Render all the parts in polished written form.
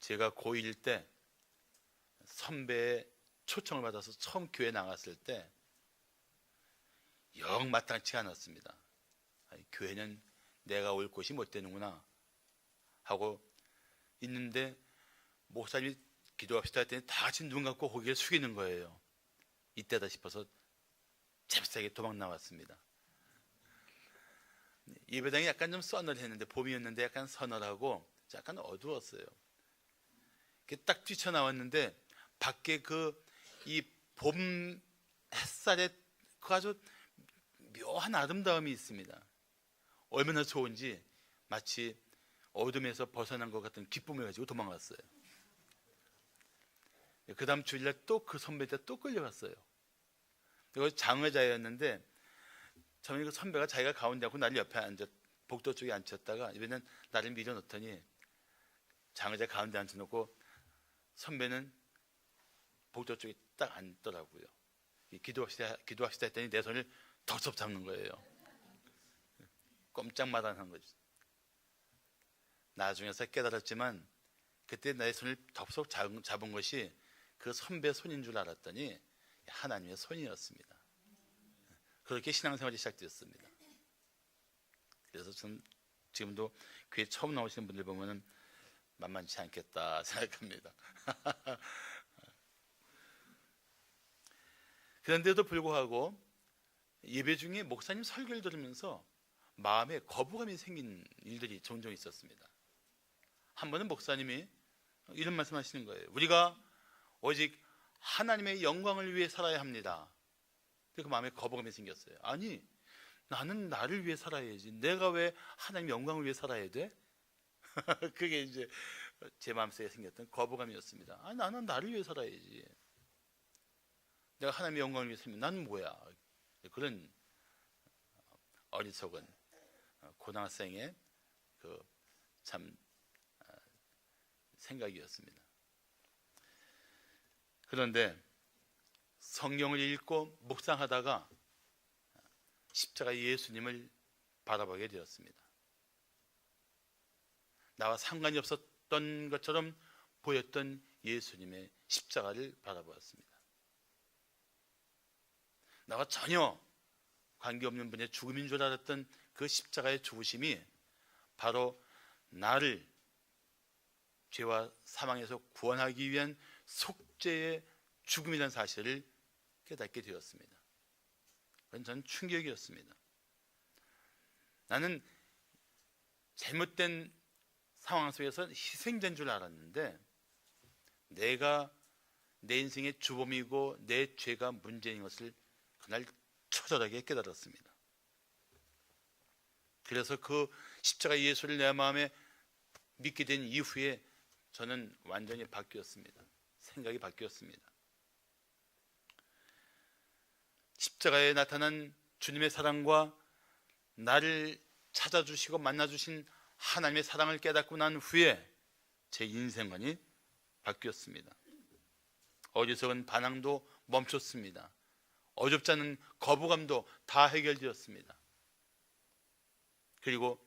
제가 고1 때 선배의 초청을 받아서 처음 교회 나갔을 때 영 마땅치 않았습니다. 아니, 교회는 내가 올 곳이 못 되는구나 하고 있는데 목사님이 기도합시다 했더니 다 같이 눈 감고 고개를 숙이는 거예요. 이때다 싶어서 잽싸게 도망 나왔습니다. 예배당이 약간 좀 서늘했는데, 봄이었는데 약간 서늘하고 약간 어두웠어요. 딱 뛰쳐나왔는데 밖에 이 봄 햇살에 그 아주 묘한 아름다움이 있습니다. 얼마나 좋은지 마치 어둠에서 벗어난 것 같은 기쁨을 가지고 도망갔어요. 그 다음 주일날 또 그 선배한테 또 끌려갔어요. 이거 장의자였는데 저는 그 선배가 자기가 가운데 하고 나를 옆에 복도 쪽에 앉혔다가 이번에는 나를 밀어넣더니 장의자 가운데 앉혀놓고 선배는 복도 쪽에 딱 앉더라고요. 기도합시다 했더니 내 손을 덥석 잡는 거예요. 꼼짝마다 한 거지. 나중에서 깨달았지만 그때 내 손을 덥석 잡은 것이 그 선배 손인 줄 알았더니 하나님의 손이었습니다. 그렇게 신앙생활이 시작되었습니다. 그래서 저는 지금도 교회 처음 나오시는 분들 보면은 만만치 않겠다 생각합니다. 그런데도 불구하고 예배 중에 목사님 설교를 들으면서 마음에 거부감이 생긴 일들이 종종 있었습니다. 한 번은 목사님이 이런 말씀하시는 거예요. 우리가 오직 하나님의 영광을 위해 살아야 합니다. 그 마음에 거부감이 생겼어요. 아니, 나는 나를 위해 살아야지. 내가 왜 하나님의 영광을 위해 살아야 돼? 그게 이제 제 마음속에 생겼던 거부감이었습니다. 아니, 나는 나를 위해 살아야지. 내가 하나님의 영광을 위해 살면 나는 뭐야? 그런 어리석은 고등학생의 참 생각이었습니다. 그런데 성경을 읽고 묵상하다가 십자가 예수님을 바라보게 되었습니다. 나와 상관이 없었던 것처럼 보였던 예수님의 십자가를 바라보았습니다. 나와 전혀 관계없는 분의 죽음인 줄 알았던 그 십자가의 죽으심이 바로 나를 죄와 사망에서 구원하기 위한 속죄의 죽음이라는 사실을 깨닫게 되었습니다. 그건 저는 충격이었습니다. 나는 잘못된 상황 속에서 희생된 줄 알았는데 내가 내 인생의 주범이고 내 죄가 문제인 것을 그날 처절하게 깨달았습니다. 그래서 그 십자가 예수를 내 마음에 믿게 된 이후에 저는 완전히 바뀌었습니다. 생각이 바뀌었습니다. 십자가에 나타난 주님의 사랑과 나를 찾아주시고 만나주신 하나님의 사랑을 깨닫고 난 후에 제 인생관이 바뀌었습니다. 어리석은 반항도 멈췄습니다. 어줍지 않은 거부감도 다 해결되었습니다. 그리고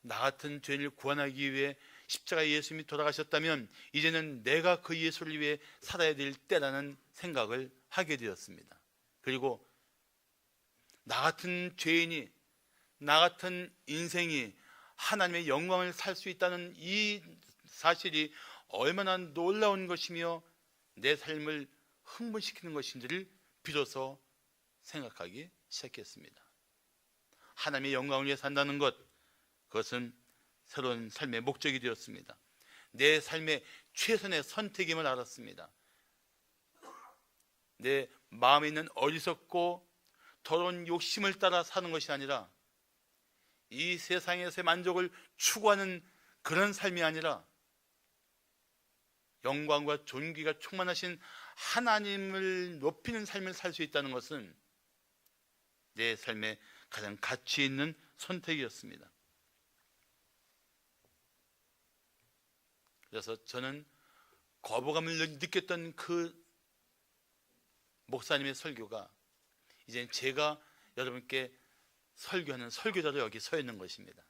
나 같은 죄인을 구원하기 위해 십자가 예수님이 돌아가셨다면 이제는 내가 그 예수를 위해 살아야 될 때라는 생각을 하게 되었습니다. 그리고 나 같은 죄인이, 나 같은 인생이 하나님의 영광을 살 수 있다는 이 사실이 얼마나 놀라운 것이며 내 삶을 흥분시키는 것인지를 비로소 생각하기 시작했습니다. 하나님의 영광을 위해 산다는 것, 그것은 새로운 삶의 목적이 되었습니다. 내 삶의 최선의 선택임을 알았습니다. 내 마음에 있는 어리석고 더러운 욕심을 따라 사는 것이 아니라 이 세상에서의 만족을 추구하는 그런 삶이 아니라 영광과 존귀가 충만하신 하나님을 높이는 삶을 살 수 있다는 것은 내 삶의 가장 가치 있는 선택이었습니다. 그래서 저는 거부감을 느꼈던 그 목사님의 설교가 이제 제가 여러분께 설교하는 설교자로 여기 서 있는 것입니다.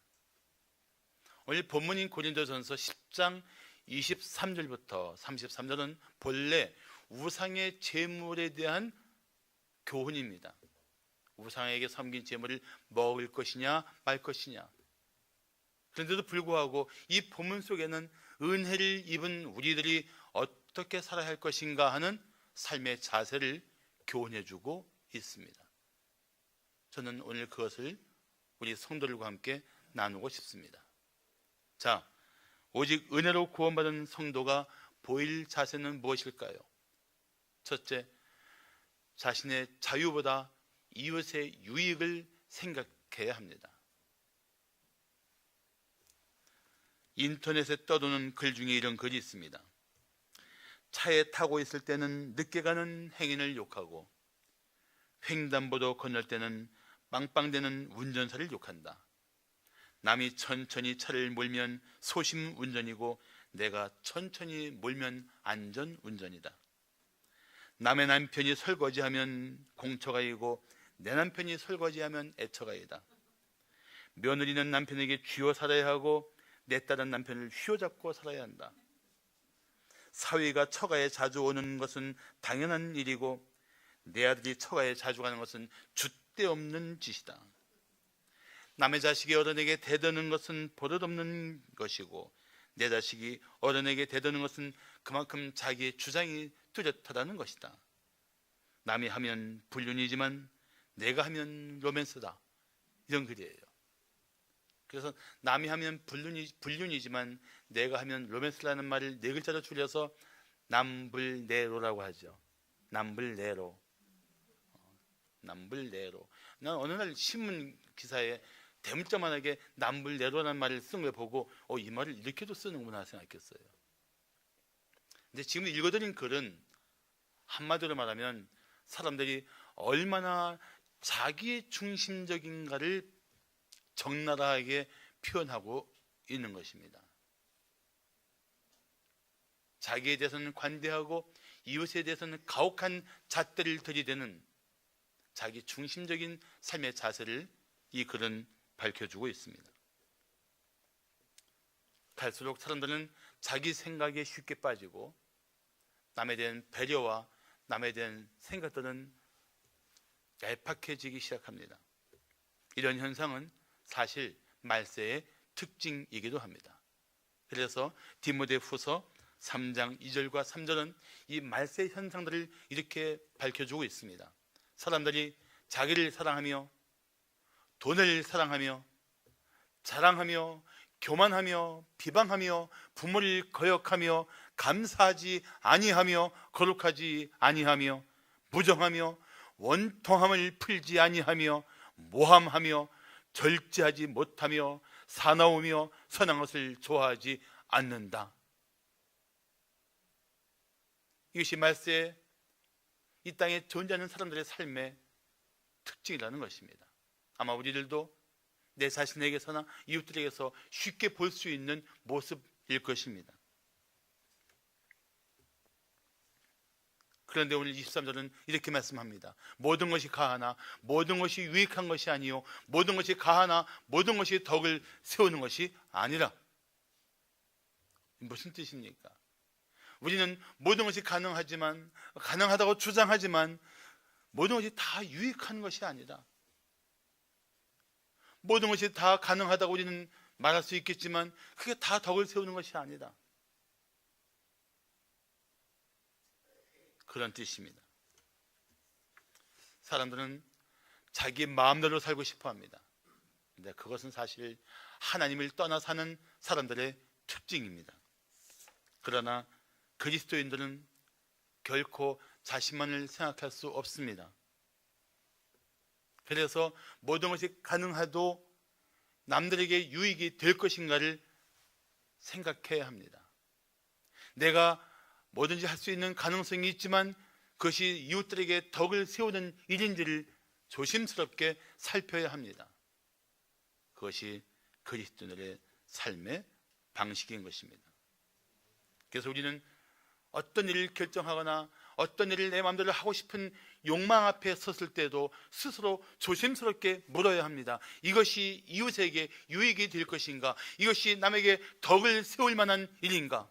오늘 본문인 고린도전서 10장 23절부터 33절은 본래 우상의 제물에 대한 교훈입니다. 우상에게 섬긴 제물을 먹을 것이냐 말 것이냐. 그런데도 불구하고 이 본문 속에는 은혜를 입은 우리들이 어떻게 살아야 할 것인가 하는 삶의 자세를 교훈해주고 있습니다. 저는 오늘 그것을 우리 성도들과 함께 나누고 싶습니다. 자, 오직 은혜로 구원받은 성도가 보일 자세는 무엇일까요? 첫째, 자신의 자유보다 이웃의 유익을 생각해야 합니다. 인터넷에 떠도는 글 중에 이런 글이 있습니다. 차에 타고 있을 때는 늦게 가는 행인을 욕하고 횡단보도 건널 때는 빵빵대는 운전사를 욕한다. 남이 천천히 차를 몰면 소심 운전이고 내가 천천히 몰면 안전 운전이다. 남의 남편이 설거지하면 공처가이고 내 남편이 설거지하면 애처가이다. 며느리는 남편에게 쥐어 살아야 하고 내 딸은 남편을 휘어잡고 살아야 한다. 사위가 처가에 자주 오는 것은 당연한 일이고 내 아들이 처가에 자주 가는 것은 줏대없는 짓이다. 남의 자식이 어른에게 대드는 것은 버릇없는 것이고 내 자식이 어른에게 대드는 것은 그만큼 자기의 주장이 뚜렷하다는 것이다. 남이 하면 불륜이지만 내가 하면 로맨스다. 이런 글이에요. 그래서 남이 하면 불륜이지만 내가 하면 로맨스라는 말을 네 글자로 줄여서 남불내로라고 하죠. 남불내로. 남불내로. 난 어느 날 신문 기사에 대문자만하게 남불내로라는 말을 쓴 걸 보고 이 말을 이렇게도 쓰는구나 생각했어요. 근데 지금 읽어드린 글은 한마디로 말하면 사람들이 얼마나 자기 중심적인가를 적나라하게 표현하고 있는 것입니다. 자기에 대해서는 관대하고 이웃에 대해서는 가혹한 잣대를 들이대는 자기 중심적인 삶의 자세를 이 글은 밝혀주고 있습니다. 갈수록 사람들은 자기 생각에 쉽게 빠지고 남에 대한 배려와 남에 대한 생각들은 얄팍해지기 시작합니다. 이런 현상은 사실 말세의 특징이기도 합니다. 그래서 디모데후서 3장 2절과 3절은 이 말세 현상들을 이렇게 밝혀주고 있습니다. 사람들이 자기를 사랑하며 돈을 사랑하며 자랑하며 교만하며 비방하며 부모를 거역하며 감사하지 아니하며 거룩하지 아니하며 무정하며 원통함을 풀지 아니하며 모함하며 절제하지 못하며 사나우며 선한 것을 좋아하지 않는다. 이것이 말세에 이 땅에 존재하는 사람들의 삶의 특징이라는 것입니다. 아마 우리들도 내 자신에게서나 이웃들에게서 쉽게 볼 수 있는 모습일 것입니다. 그런데 오늘 23절은 이렇게 말씀합니다. 모든 것이 가하나 모든 것이 유익한 것이 아니요 모든 것이 가하나 모든 것이 덕을 세우는 것이 아니라. 무슨 뜻입니까? 우리는 모든 것이 가능하다고 주장하지만 모든 것이 다 유익한 것이 아니라, 모든 것이 다 가능하다고 우리는 말할 수 있겠지만 그게 다 덕을 세우는 것이 아니다. 그런 뜻입니다. 사람들은 자기 마음대로 살고 싶어 합니다. 근데 그것은 사실 하나님을 떠나 사는 사람들의 특징입니다. 그러나 그리스도인들은 결코 자신만을 생각할 수 없습니다. 그래서 모든 것이 가능해도 남들에게 유익이 될 것인가를 생각해야 합니다. 내가 뭐든지 할 수 있는 가능성이 있지만 그것이 이웃들에게 덕을 세우는 일인지를 조심스럽게 살펴야 합니다. 그것이 그리스도인의 삶의 방식인 것입니다. 그래서 우리는 어떤 일을 결정하거나 어떤 일을 내 마음대로 하고 싶은 욕망 앞에 섰을 때도 스스로 조심스럽게 물어야 합니다. 이것이 이웃에게 유익이 될 것인가? 이것이 남에게 덕을 세울 만한 일인가?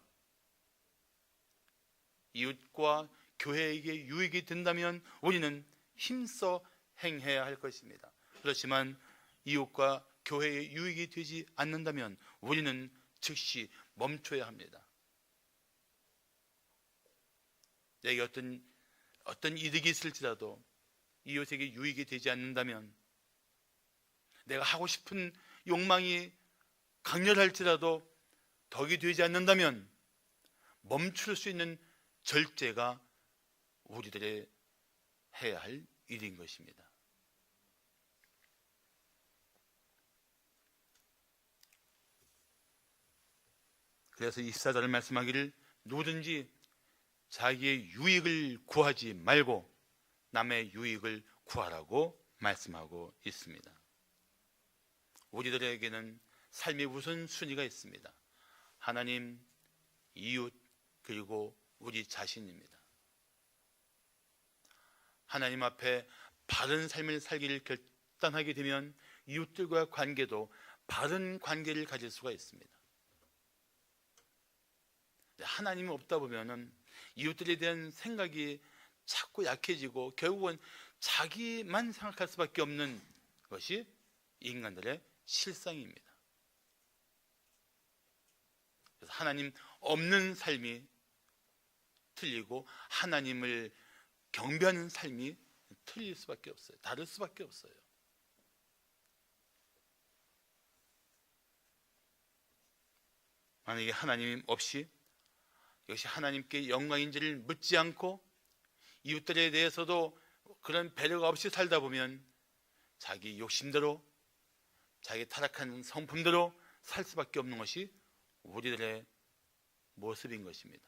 이웃과 교회에게 유익이 된다면 우리는 힘써 행해야 할 것입니다. 그렇지만 이웃과 교회에 유익이 되지 않는다면 우리는 즉시 멈춰야 합니다. 내게 어떤 이득이 있을지라도 이웃에게 유익이 되지 않는다면, 내가 하고 싶은 욕망이 강렬할지라도 덕이 되지 않는다면 멈출 수 있는 절제가 우리들의 해야 할 일인 것입니다. 그래서 24절을 말씀하기를 누구든지 자기의 유익을 구하지 말고 남의 유익을 구하라고 말씀하고 있습니다. 우리들에게는 삶의 우선순위가 있습니다. 하나님, 이웃, 그리고 우리 자신입니다. 하나님 앞에 바른 삶을 살기를 결단하게 되면 이웃들과 관계도 바른 관계를 가질 수가 있습니다. 하나님이 없다 보면은 이웃들에 대한 생각이 자꾸 약해지고 결국은 자기만 생각할 수밖에 없는 것이 인간들의 실상입니다. 그래서 하나님 없는 삶이 틀리고 하나님을 경배하는 삶이 틀릴 수밖에 없어요. 다를 수밖에 없어요. 만약에 하나님 없이 이것이 하나님께 영광인지를 묻지 않고 이웃들에 대해서도 그런 배려가 없이 살다 보면 자기 욕심대로, 자기 타락한 성품대로 살 수밖에 없는 것이 우리들의 모습인 것입니다.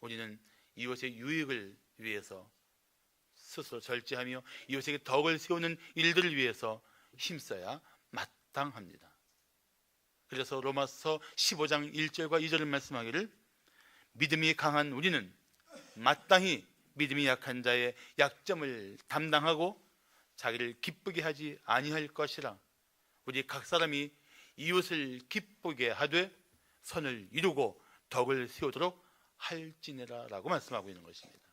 우리는 이웃의 유익을 위해서 스스로 절제하며 이웃에게 덕을 세우는 일들을 위해서 힘써야 마땅합니다. 그래서 로마서 15장 1절과 2절을 말씀하기를 믿음이 강한 우리는 마땅히 믿음이 약한 자의 약점을 담당하고 자기를 기쁘게 하지 아니할 것이라. 우리 각 사람이 이웃을 기쁘게 하되 선을 이루고 덕을 세우도록 할지니라 라고 말씀하고 있는 것입니다.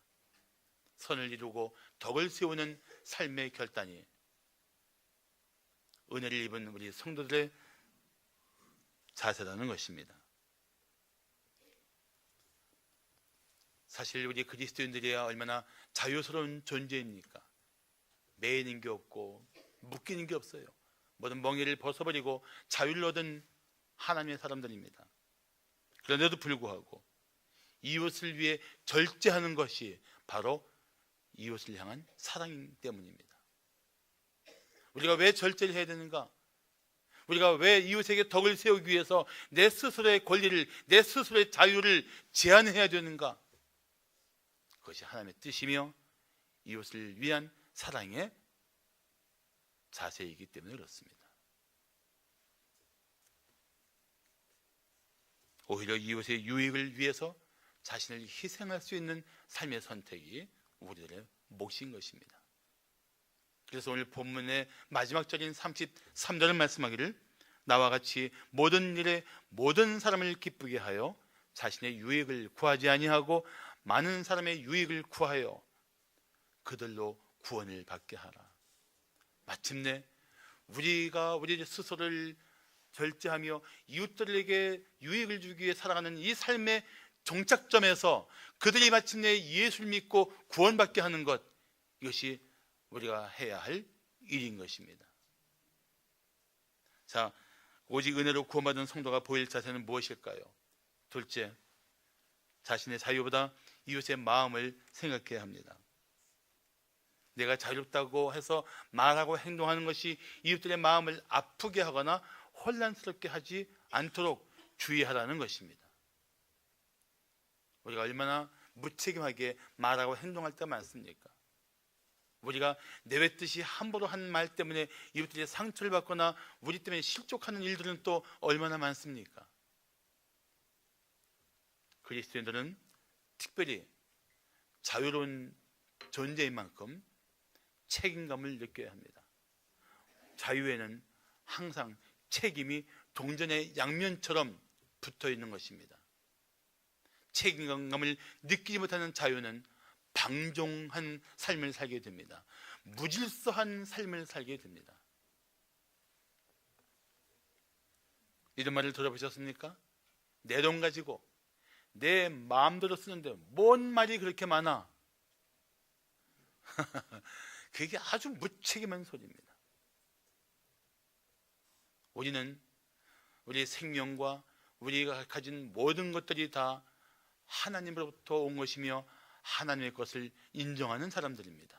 선을 이루고 덕을 세우는 삶의 결단이 은혜를 입은 우리 성도들의 자세라는 것입니다. 사실 우리 그리스도인들이야 얼마나 자유스러운 존재입니까? 매이는 게 없고 묶이는 게 없어요. 모든 멍에를 벗어버리고 자유를 얻은 하나님의 사람들입니다. 그런데도 불구하고 이웃을 위해 절제하는 것이 바로 이웃을 향한 사랑 때문입니다. 우리가 왜 절제를 해야 되는가? 우리가 왜 이웃에게 덕을 세우기 위해서 내 스스로의 권리를, 내 스스로의 자유를 제한해야 되는가? 그것이 하나님의 뜻이며 이웃을 위한 사랑의 자세이기 때문에 그렇습니다. 오히려 이웃의 유익을 위해서 자신을 희생할 수 있는 삶의 선택이 우리들의 몫인 것입니다. 그래서 오늘 본문의 마지막 절인 33절을 말씀하기를 나와 같이 모든 일에 모든 사람을 기쁘게 하여 자신의 유익을 구하지 아니하고 많은 사람의 유익을 구하여 그들로 구원을 받게 하라. 마침내 우리가 우리 스스로를 절제하며 이웃들에게 유익을 주기 위해 살아가는 이 삶의 종착점에서 그들이 마침내 예수를 믿고 구원받게 하는 것, 이것이 우리가 해야 할 일인 것입니다. 자, 오직 은혜로 구원받은 성도가 보일 자세는 무엇일까요? 둘째, 자신의 자유보다 이웃의 마음을 생각해야 합니다. 내가 자유롭다고 해서 말하고 행동하는 것이 이웃들의 마음을 아프게 하거나 혼란스럽게 하지 않도록 주의하라는 것입니다. 우리가 얼마나 무책임하게 말하고 행동할 때가 많습니까? 우리가 내뱉듯이 함부로 한 말 때문에 이웃들이 상처를 받거나 우리 때문에 실족하는 일들은 또 얼마나 많습니까? 그리스도인들은 특별히 자유로운 존재인 만큼 책임감을 느껴야 합니다. 자유에는 항상 책임이 동전의 양면처럼 붙어 있는 것입니다. 책임감을 느끼지 못하는 자유는 방종한 삶을 살게 됩니다. 무질서한 삶을 살게 됩니다. 이런 말을 들어보셨습니까? 내 돈 가지고 내 마음대로 쓰는데 뭔 말이 그렇게 많아? 그게 아주 무책임한 소리입니다. 우리는 우리의 생명과 우리가 가진 모든 것들이 다 하나님으로부터 온 것이며 하나님의 것을 인정하는 사람들입니다.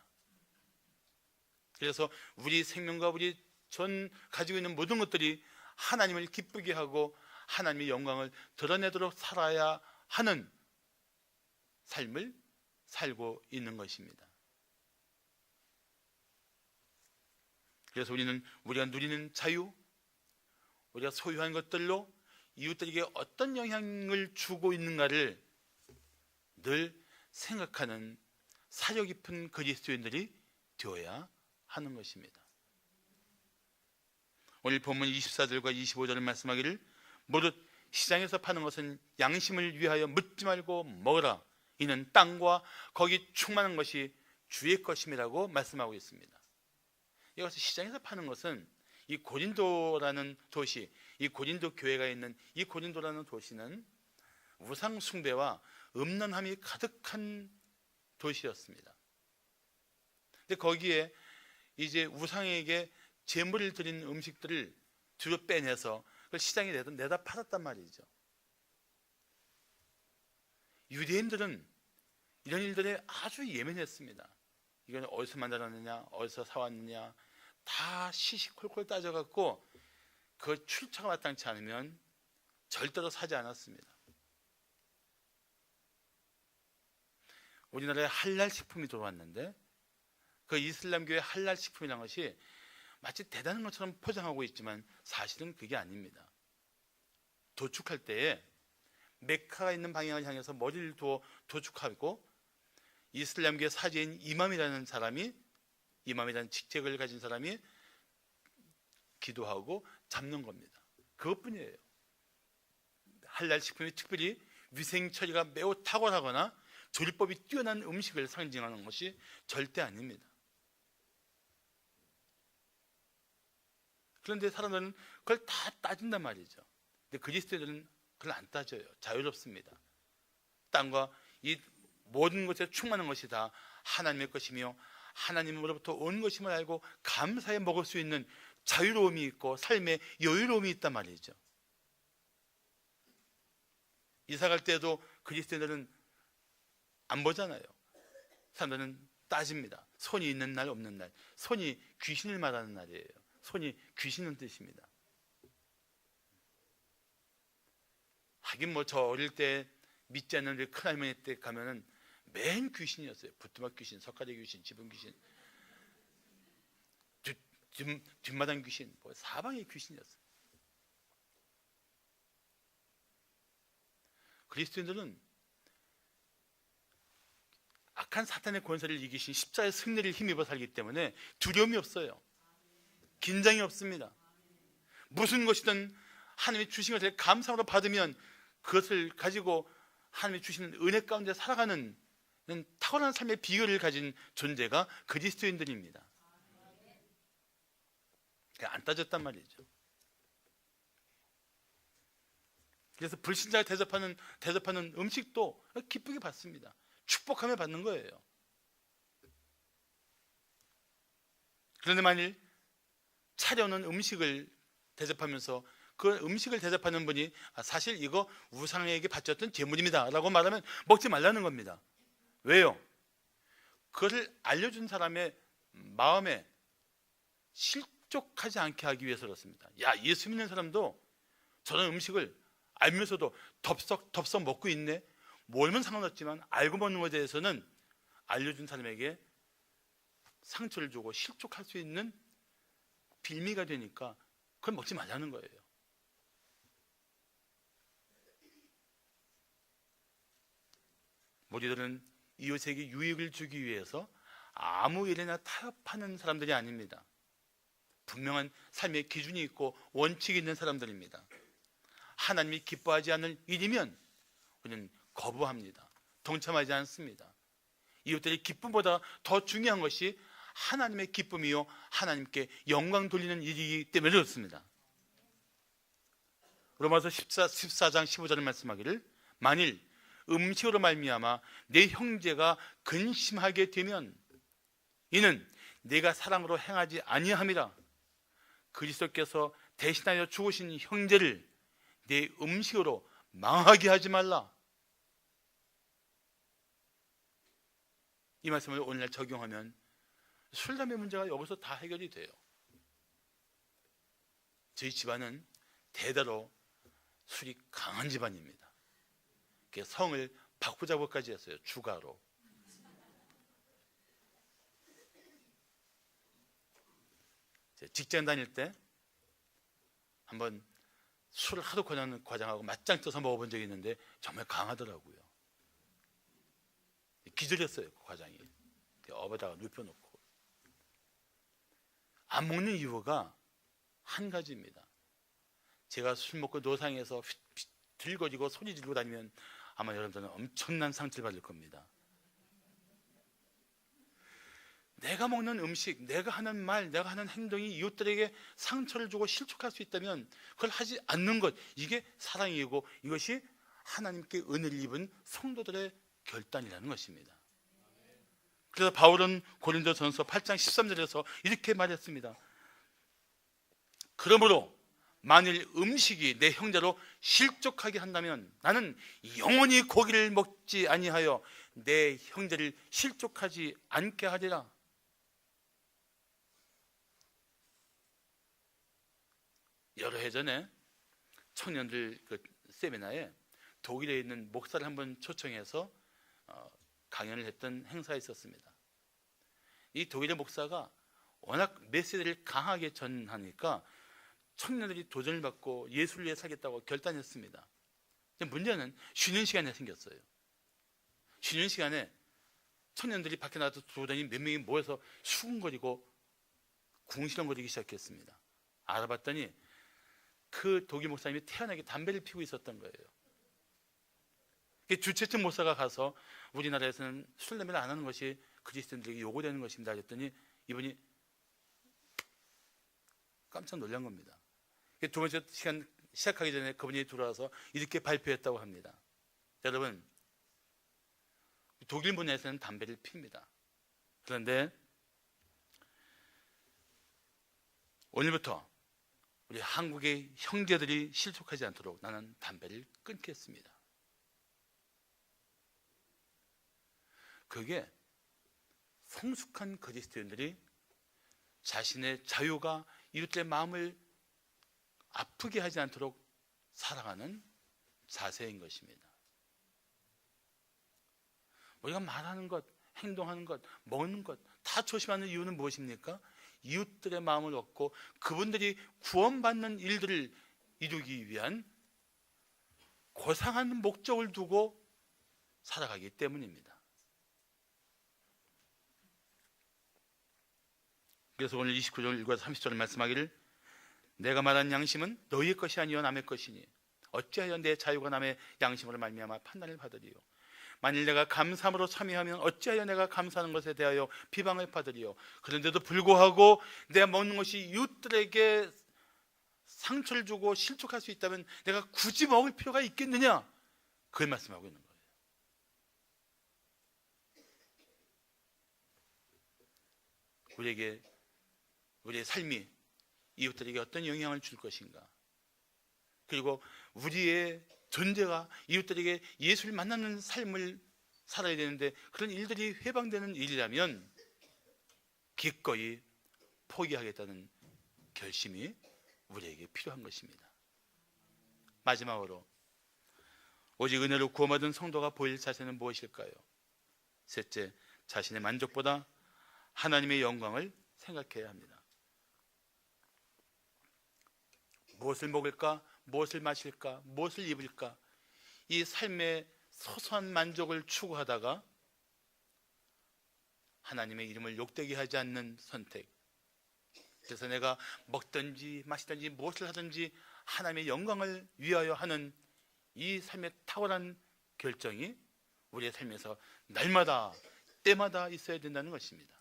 그래서 우리 생명과 우리 전 가지고 있는 모든 것들이 하나님을 기쁘게 하고 하나님의 영광을 드러내도록 살아야 하는 삶을 살고 있는 것입니다. 그래서 우리는 우리가 누리는 자유, 우리가 소유한 것들로 이웃들에게 어떤 영향을 주고 있는가를 늘 생각하는 사려 깊은 그리스도인들이 되어야 하는 것입니다. 오늘 본문 24절과 25절을 말씀하기를 무릇 시장에서 파는 것은 양심을 위하여 묻지 말고 먹으라. 이는 땅과 거기 충만한 것이 주의 것임이라고 말씀하고 있습니다. 이것을 시장에서 파는 것은 이 고린도라는 도시, 이 고린도 교회가 있는 이 고린도라는 도시는 우상 숭배와 음란함이 가득한 도시였습니다. 근데 거기에 이제 우상에게 제물을 드린 음식들을 뒤로 빼내서 그걸 시장에 내다 팔았단 말이죠. 유대인들은 이런 일들에 아주 예민했습니다. 이건 어디서 만들었느냐, 어디서 사왔느냐 다 시시콜콜 따져갖고 그 출처가 마땅치 않으면 절대로 사지 않았습니다. 우리나라에 할랄 식품이 들어왔는데 그 이슬람교의 할랄 식품이라는 것이 마치 대단한 것처럼 포장하고 있지만 사실은 그게 아닙니다. 도축할 때에 메카가 있는 방향을 향해서 머리를 두어 도축하고 이슬람교의 사제인 이맘이라는 직책을 가진 사람이 기도하고 잡는 겁니다. 그것뿐이에요. 할랄 식품이 특별히 위생 처리가 매우 탁월하거나 조리법이 뛰어난 음식을 상징하는 것이 절대 아닙니다. 그런데 사람들은 그걸 다 따진단 말이죠. 근데 그리스도인들은 그걸 안 따져요. 자유롭습니다. 땅과 이 모든 것에 충만한 것이 다 하나님의 것이며 하나님으로부터 온 것임을 알고 감사해 먹을 수 있는 자유로움이 있고 삶의 여유로움이 있단 말이죠. 이사 갈 때도 그리스도인들은 안 보잖아요. 사람들은 따집니다. 손이 있는 날 없는 날. 손이 귀신을 말하는 날이에요. 손이 귀신은 뜻입니다. 하긴 뭐 저 어릴 때 믿지 않는 우리 큰할머니 때 가면은 맨 귀신이었어요. 부뚜막 귀신, 석가래 귀신, 지붕 귀신, 뒷마당 귀신, 뭐 사방의 귀신이었어요. 그리스도인들은 악한 사탄의 권세를 이기신 십자가의 승리를 힘입어 살기 때문에 두려움이 없어요. 긴장이 없습니다. 무슨 것이든 하나님이 주신 것을 감사로 받으면 그것을 가지고 하나님이 주시는 은혜 가운데 살아가는 탁월한 삶의 비결을 가진 존재가 그리스도인들입니다. 안 따졌단 말이죠. 그래서 불신자가 대접하는 음식도 기쁘게 받습니다. 축복하며 받는 거예요. 그런데 만일 차려놓은 음식을 대접하면서 그 음식을 대접하는 분이 사실 이거 우상에게 바쳤던 제물입니다 라고 말하면 먹지 말라는 겁니다. 왜요? 그것을 알려준 사람의 마음에 실족하지 않게 하기 위해서 그렇습니다. 야, 예수 믿는 사람도 저런 음식을 알면서도 덥석 먹고 있네. 몰면 상관없지만 알고 먹는 것에 대해서는 알려준 사람에게 상처를 주고 실족할 수 있는 빌미가 되니까 그걸 먹지 말라는 거예요. 우리들은 이웃에게 유익을 주기 위해서 아무 일이나 타협하는 사람들이 아닙니다. 분명한 삶의 기준이 있고 원칙이 있는 사람들입니다. 하나님이 기뻐하지 않을 일이면 우리는 거부합니다. 동참하지 않습니다. 이웃들의 기쁨보다 더 중요한 것이 하나님의 기쁨이요 하나님께 영광 돌리는 일이기 때문에 그렇습니다. 로마서 14장 15절을 말씀하기를 만일 음식으로 말미암아 내 형제가 근심하게 되면 이는 내가 사랑으로 행하지 아니함이라. 그리스도께서 대신하여 죽으신 형제를 내 음식으로 망하게 하지 말라. 이 말씀을 오늘날 적용하면 술, 담배 문제가 여기서 다 해결이 돼요. 저희 집안은 대대로 술이 강한 집안입니다. 성을 바꾸자고까지 했어요. 주가로. 직장 다닐 때 한번 술을 하도 과장하고 맞짱 떠서 먹어본 적이 있는데 정말 강하더라고요. 기절했어요. 그 과장이. 업에다가 눕혀놓고. 안 먹는 이유가 한 가지입니다. 제가 술 먹고 노상에서 들거리고 소리 지르고 다니면 아마 여러분들은 엄청난 상처를 받을 겁니다. 내가 먹는 음식, 내가 하는 말, 내가 하는 행동이 이웃들에게 상처를 주고 실족할 수 있다면 그걸 하지 않는 것, 이게 사랑이고 이것이 하나님께 은혜를 입은 성도들의 결단이라는 것입니다. 그래서 바울은 고린도전서 8장 13절에서 이렇게 말했습니다. 그러므로 만일 음식이 내 형제로 실족하게 한다면 나는 영원히 고기를 먹지 아니하여 내 형제를 실족하지 않게 하리라. 여러 해 전에 청년들 그 세미나에 독일에 있는 목사를 한번 초청해서 강연을 했던 행사가 있었습니다. 이 독일의 목사가 워낙 메시지를 강하게 전하니까 청년들이 도전을 받고 예수를 위해 살겠다고 결단했습니다. 문제는 쉬는 시간에 생겼어요. 쉬는 시간에 청년들이 밖에 나가서 돌아다니 몇 명이 모여서 수군거리고 궁시렁거리기 시작했습니다. 알아봤더니 그 독일 목사님이 태연하게 담배를 피우고 있었던 거예요. 주최측 목사가 가서 우리나라에서는 술 냄새를 안 하는 것이 그리스도인들에게 요구되는 것입니다 했더니 이분이 깜짝 놀란 겁니다. 두 번째 시간 시작하기 전에 그분이 들어와서 이렇게 발표했다고 합니다. 여러분, 독일 문화에서는 담배를 핍니다. 그런데 오늘부터 우리 한국의 형제들이 실족하지 않도록 나는 담배를 끊겠습니다. 그게 성숙한 그리스도인들이 자신의 자유가 이웃들의 마음을 아프게 하지 않도록 살아가는 자세인 것입니다. 우리가 말하는 것, 행동하는 것, 먹는 것 다 조심하는 이유는 무엇입니까? 이웃들의 마음을 얻고 그분들이 구원받는 일들을 이루기 위한 고상한 목적을 두고 살아가기 때문입니다. 그래서 오늘 29절 1과 30절을 말씀하기를 내가 말한 양심은 너희의 것이 아니요 남의 것이니 어찌하여 내 자유가 남의 양심으로 말미암아 판단을 받으리요. 만일 내가 감사함으로 참여하면 어찌하여 내가 감사하는 것에 대하여 비방을 받으리요. 그런데도 불구하고 내가 먹는 것이 이웃들에게 상처를 주고 실족할 수 있다면 내가 굳이 먹을 필요가 있겠느냐? 그걸 말씀하고 있는 거예요. 우리의 삶이 이웃들에게 어떤 영향을 줄 것인가? 그리고 우리의 존재가 이웃들에게 예수를 만나는 삶을 살아야 되는데 그런 일들이 회방되는 일이라면 기꺼이 포기하겠다는 결심이 우리에게 필요한 것입니다. 마지막으로 오직 은혜로 구원받은 성도가 보일 자세는 무엇일까요? 셋째, 자신의 만족보다 하나님의 영광을 생각해야 합니다. 무엇을 먹을까? 무엇을 마실까? 무엇을 입을까? 이 삶의 소소한 만족을 추구하다가 하나님의 이름을 욕되게 하지 않는 선택. 그래서 내가 먹든지 마시든지 무엇을 하든지 하나님의 영광을 위하여 하는 이 삶의 탁월한 결정이 우리의 삶에서 날마다 때마다 있어야 된다는 것입니다.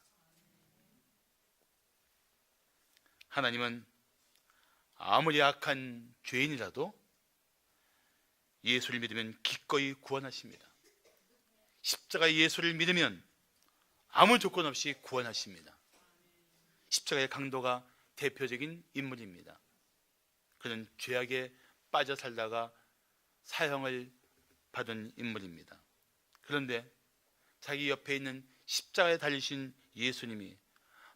하나님은 아무리 악한 죄인이라도 예수를 믿으면 기꺼이 구원하십니다. 십자가 예수를 믿으면 아무 조건 없이 구원하십니다. 십자가의 강도가 대표적인 인물입니다. 그는 죄악에 빠져 살다가 사형을 받은 인물입니다. 그런데 자기 옆에 있는 십자가에 달리신 예수님이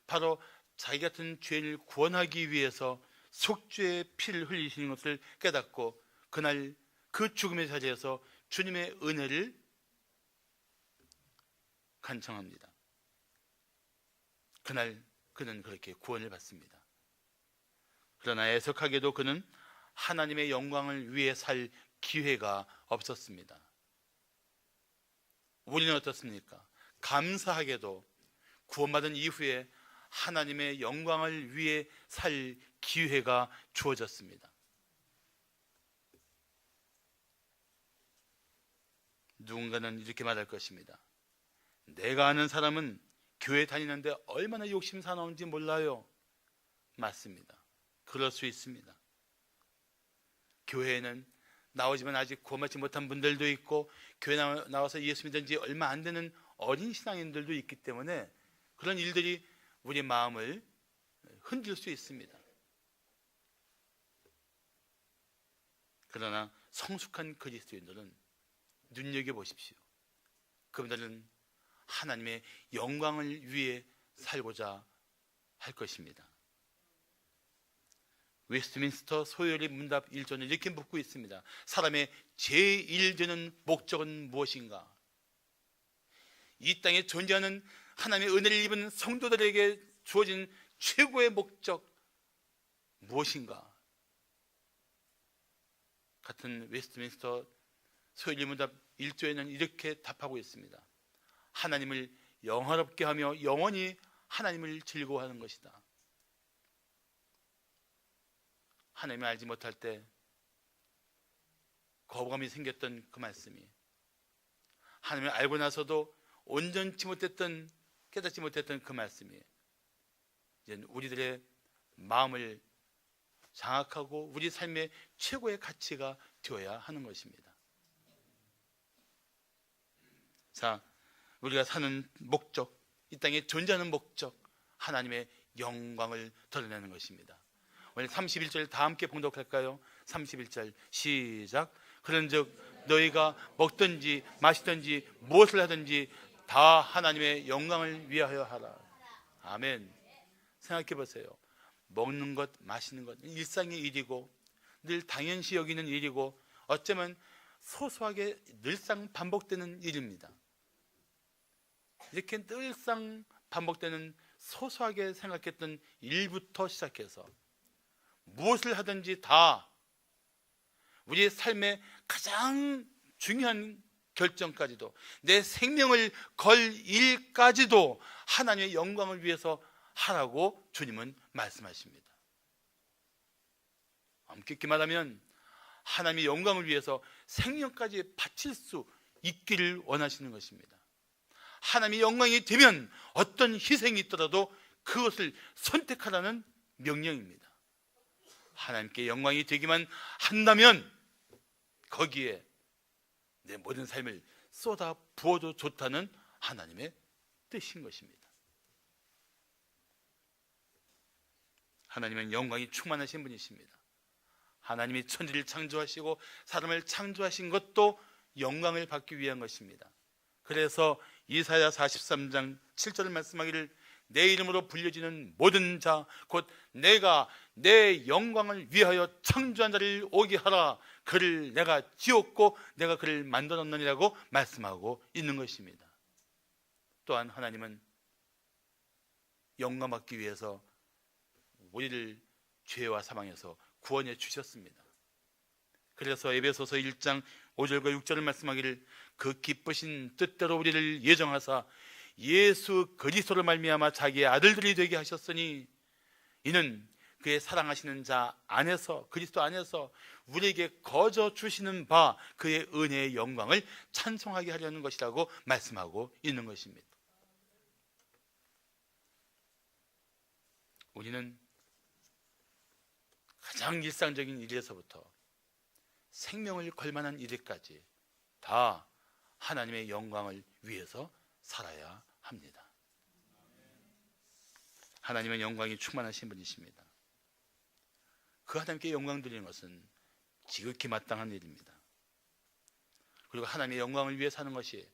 바로 자기 같은 죄인을 구원하기 위해서 속죄의 피를 흘리시는 것을 깨닫고 그날 그 죽음의 자리에서 주님의 은혜를 간청합니다. 그날 그는 그렇게 구원을 받습니다. 그러나 애석하게도 그는 하나님의 영광을 위해 살 기회가 없었습니다. 우리는 어떻습니까? 감사하게도 구원받은 이후에 하나님의 영광을 위해 살 기회가 주어졌습니다. 누군가는 이렇게 말할 것입니다. 내가 아는 사람은 교회 다니는데 얼마나 욕심 사나운지 몰라요. 맞습니다. 그럴 수 있습니다. 교회에는 나오지만 아직 구원받지 못한 분들도 있고 교회 나와서 예수 믿은 지 얼마 안 되는 어린 신앙인들도 있기 때문에 그런 일들이 우리 마음을 흔들 수 있습니다. 그러나 성숙한 그리스도인들은 눈여겨보십시오. 그분들은 하나님의 영광을 위해 살고자 할 것입니다. 웨스트민스터 소요리 문답 1조는 이렇게 묻고 있습니다. 사람의 제1되는 목적은 무엇인가? 이 땅에 존재하는 하나님의 은혜를 입은 성도들에게 주어진 최고의 목적 무엇인가? 같은 웨스트민스터 소요리 문답 1조에는 이렇게 답하고 있습니다. 하나님을 영화롭게 하며 영원히 하나님을 즐거워하는 것이다. 하나님을 알지 못할 때 거부감이 생겼던 그 말씀이 하나님을 알고 나서도 온전치 못했던, 깨닫지 못했던 그 말씀이 이제 우리들의 마음을 장악하고 우리 삶의 최고의 가치가 되어야 하는 것입니다. 자, 우리가 사는 목적, 이 땅에 존재하는 목적, 하나님의 영광을 드러내는 것입니다. 오늘 31절 다 함께 봉독할까요? 31절 시작. 그런즉 너희가 먹든지 마시든지 무엇을 하든지 다 하나님의 영광을 위하여 하라. 아멘. 생각해 보세요. 먹는 것, 마시는 것 일상의 일이고 늘 당연시 여기는 일이고 어쩌면 소소하게 늘상 반복되는 일입니다. 이렇게 늘상 반복되는 소소하게 생각했던 일부터 시작해서 무엇을 하든지 다 우리의 삶의 가장 중요한 결정까지도 내 생명을 걸 일까지도 하나님의 영광을 위해서 하라고 주님은 말씀하십니다. 엄격히 말하면 하나님의 영광을 위해서 생명까지 바칠 수 있기를 원하시는 것입니다. 하나님의 영광이 되면 어떤 희생이 있더라도 그것을 선택하라는 명령입니다. 하나님께 영광이 되기만 한다면 거기에 내 모든 삶을 쏟아 부어도 좋다는 하나님의 뜻인 것입니다. 하나님은 영광이 충만하신 분이십니다. 하나님이 천지를 창조하시고 사람을 창조하신 것도 영광을 받기 위한 것입니다. 그래서 이사야 43장 7절을 말씀하기를 내 이름으로 불려지는 모든 자 곧 내가 내 영광을 위하여 창조한 자를 오게 하라. 그를 내가 지었고 내가 그를 만들었느니라고 말씀하고 있는 것입니다. 또한 하나님은 영광 받기 위해서 우리를 죄와 사망에서 구원해 주셨습니다. 그래서 에베소서 1장 5절과 6절을 말씀하기를 그 기쁘신 뜻대로 우리를 예정하사 예수 그리스도를 말미암아 자기의 아들들이 되게 하셨으니 이는 그의 사랑하시는 자 안에서, 그리스도 안에서 우리에게 거저 주시는 바 그의 은혜의 영광을 찬송하게 하려는 것이라고 말씀하고 있는 것입니다. 우리는 가장 일상적인 일에서부터 생명을 걸 만한 일에까지 다 하나님의 영광을 위해서 살아야 합니다. 하나님의 영광이 충만하신 분이십니다. 그 하나님께 영광 드리는 것은 지극히 마땅한 일입니다. 그리고 하나님의 영광을 위해 사는 것이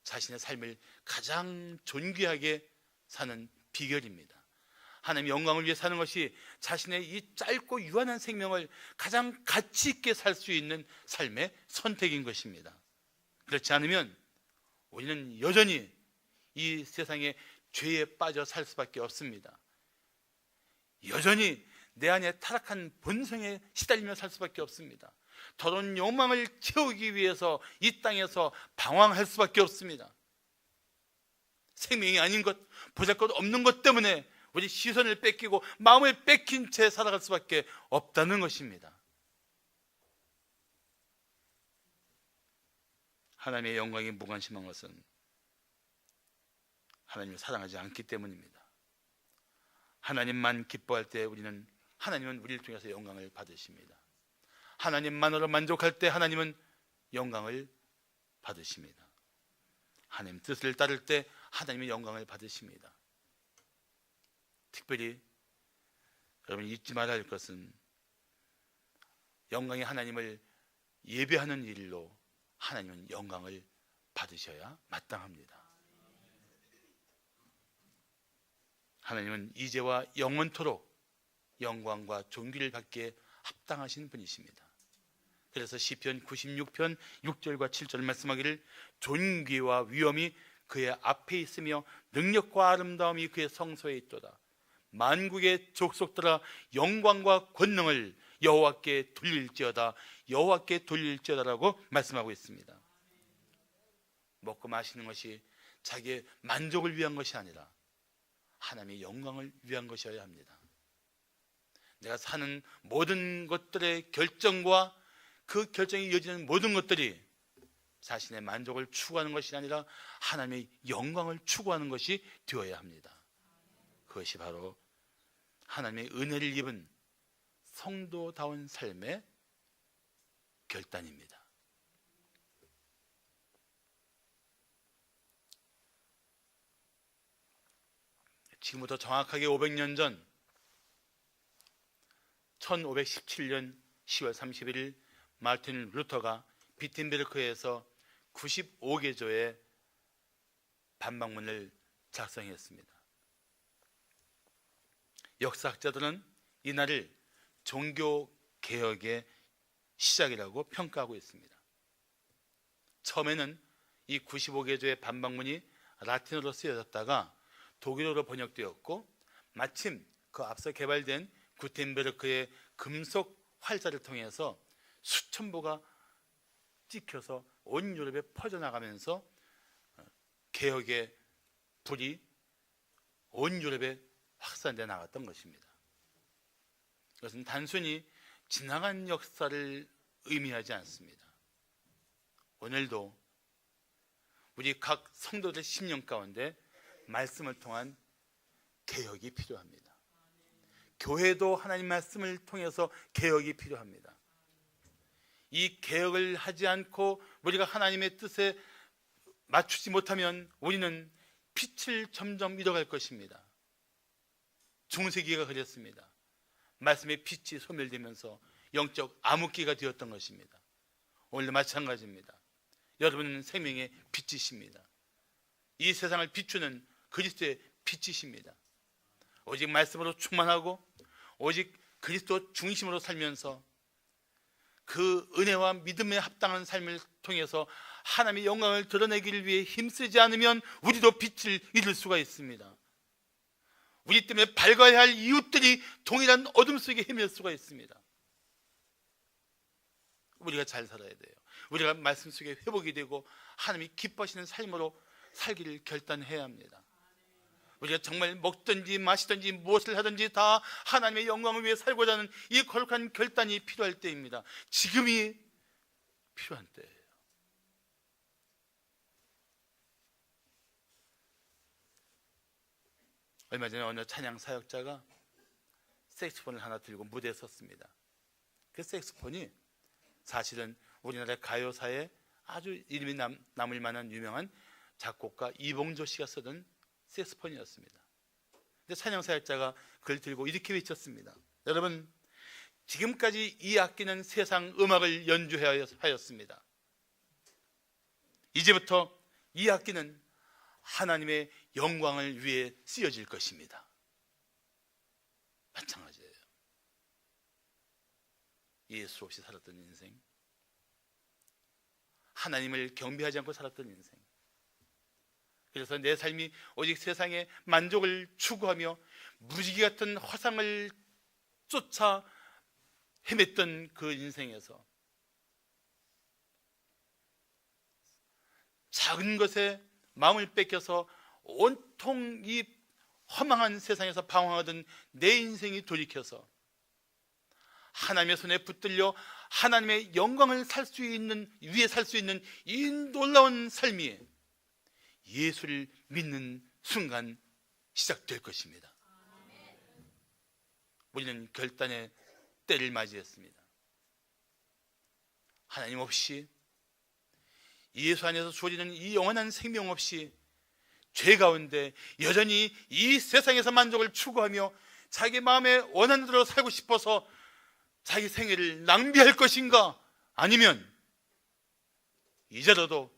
자신의 삶을 가장 존귀하게 사는 비결입니다. 하나님의 영광을 위해 사는 것이 자신의 이 짧고 유한한 생명을 가장 가치 있게 살 수 있는 삶의 선택인 것입니다. 그렇지 않으면 우리는 여전히 이 세상에 죄에 빠져 살 수밖에 없습니다. 여전히 내 안에 타락한 본성에 시달리며 살 수밖에 없습니다. 더러운 욕망을 채우기 위해서 이 땅에서 방황할 수밖에 없습니다. 생명이 아닌 것, 보잘것 없는 것 때문에 우리 시선을 뺏기고 마음을 뺏긴 채 살아갈 수밖에 없다는 것입니다. 하나님의 영광에 무관심한 것은 하나님을 사랑하지 않기 때문입니다. 하나님만 기뻐할 때 하나님은 우리를 통해서 영광을 받으십니다. 하나님만으로 만족할 때 하나님은 영광을 받으십니다. 하나님 뜻을 따를 때 하나님의 영광을 받으십니다. 특별히 여러분이 잊지 말아야 할 것은 영광의 하나님을 예배하는 일로 하나님은 영광을 받으셔야 마땅합니다. 하나님은 이제와 영원토록 영광과 존귀를 받기에 합당하신 분이십니다. 그래서 시편 96편 6절과 7절 말씀하기를 존귀와 위엄이 그의 앞에 있으며 능력과 아름다움이 그의 성소에 있도다. 만국의 족속들아 영광과 권능을 여호와께 돌릴지어다. 여호와께 돌릴지어다라고 말씀하고 있습니다. 먹고 마시는 것이 자기의 만족을 위한 것이 아니라 하나님의 영광을 위한 것이어야 합니다. 내가 사는 모든 것들의 결정과 그 결정이 이어지는 모든 것들이 자신의 만족을 추구하는 것이 아니라 하나님의 영광을 추구하는 것이 되어야 합니다. 그것이 바로 하나님의 은혜를 입은 성도다운 삶의 결단입니다. 지금부터 정확하게 500년 전 1517년 10월 31일 마르틴 루터가 비텐베르크에서 95개조의 반박문을 작성했습니다. 역사학자들은 이날을 종교개혁의 시작이라고 평가하고 있습니다. 처음에는 이 95개조의 반박문이 라틴어로 쓰여졌다가 독일어로 번역되었고 마침 그 앞서 개발된 구텐베르크의 금속 활자를 통해서 수천 부가 찍혀서 온 유럽에 퍼져나가면서 개혁의 불이 온 유럽에 확산되어 나갔던 것입니다. 이것은 단순히 지나간 역사를 의미하지 않습니다. 오늘도 우리 각 성도들 심령 가운데 말씀을 통한 개혁이 필요합니다. 교회도 하나님 말씀을 통해서 개혁이 필요합니다. 이 개혁을 하지 않고 우리가 하나님의 뜻에 맞추지 못하면 우리는 빛을 점점 잃어갈 것입니다. 중세기가 그랬습니다. 말씀의 빛이 소멸되면서 영적 암흑기가 되었던 것입니다. 오늘도 마찬가지입니다. 여러분은 생명의 빛이십니다. 이 세상을 비추는 그리스도의 빛이십니다. 오직 말씀으로 충만하고 오직 그리스도 중심으로 살면서 그 은혜와 믿음에 합당한 삶을 통해서 하나님의 영광을 드러내기를 위해 힘쓰지 않으면 우리도 빛을 잃을 수가 있습니다. 우리 때문에 밝아야 할 이웃들이 동일한 어둠 속에 헤맬 수가 있습니다. 우리가 잘 살아야 돼요. 우리가 말씀 속에 회복이 되고 하나님이 기뻐하시는 삶으로 살기를 결단해야 합니다. 우리가 정말 먹든지 마시든지 무엇을 하든지 다 하나님의 영광을 위해 살고자 하는 이 거룩한 결단이 필요할 때입니다. 지금이 필요한 때예요. 얼마 전에 어느 찬양 사역자가 색소폰을 하나 들고 무대에 섰습니다. 그 색소폰이 사실은 우리나라 가요사에 아주 이름이 남을 만한 유명한 작곡가 이봉조 씨가 쓰던 색소폰이었습니다. 근데 찬양 사역자가 그걸 들고 이렇게 외쳤습니다. 여러분, 지금까지 이 악기는 세상 음악을 연주하였습니다. 이제부터 이 악기는 하나님의 영광을 위해 쓰여질 것입니다. 마찬가지예요. 예수 없이 살았던 인생, 하나님을 경배하지 않고 살았던 인생, 그래서 내 삶이 오직 세상의 만족을 추구하며 무지개 같은 허상을 쫓아 헤맸던 그 인생에서 작은 것에 마음을 뺏겨서 온통 이 허망한 세상에서 방황하던 내 인생이 돌이켜서 하나님의 손에 붙들려 하나님의 영광을 위해 살 수 있는 이 놀라운 삶이 예수를 믿는 순간 시작될 것입니다. 우리는 결단의 때를 맞이했습니다. 하나님 없이, 예수 안에서 주어지는 이 영원한 생명 없이 죄 가운데 여전히 이 세상에서 만족을 추구하며 자기 마음에 원하는 대로 살고 싶어서 자기 생애를 낭비할 것인가? 아니면 이제라도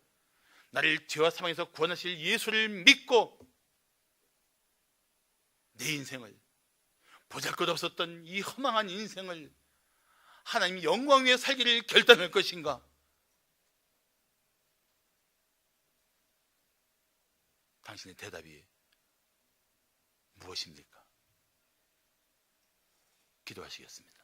나를 죄와 사망에서 구원하실 예수를 믿고 내 인생을, 보잘것없었던 이 허망한 인생을 하나님 영광 위에 살기를 결단할 것인가? 당신의 대답이 무엇입니까? 기도하시겠습니다.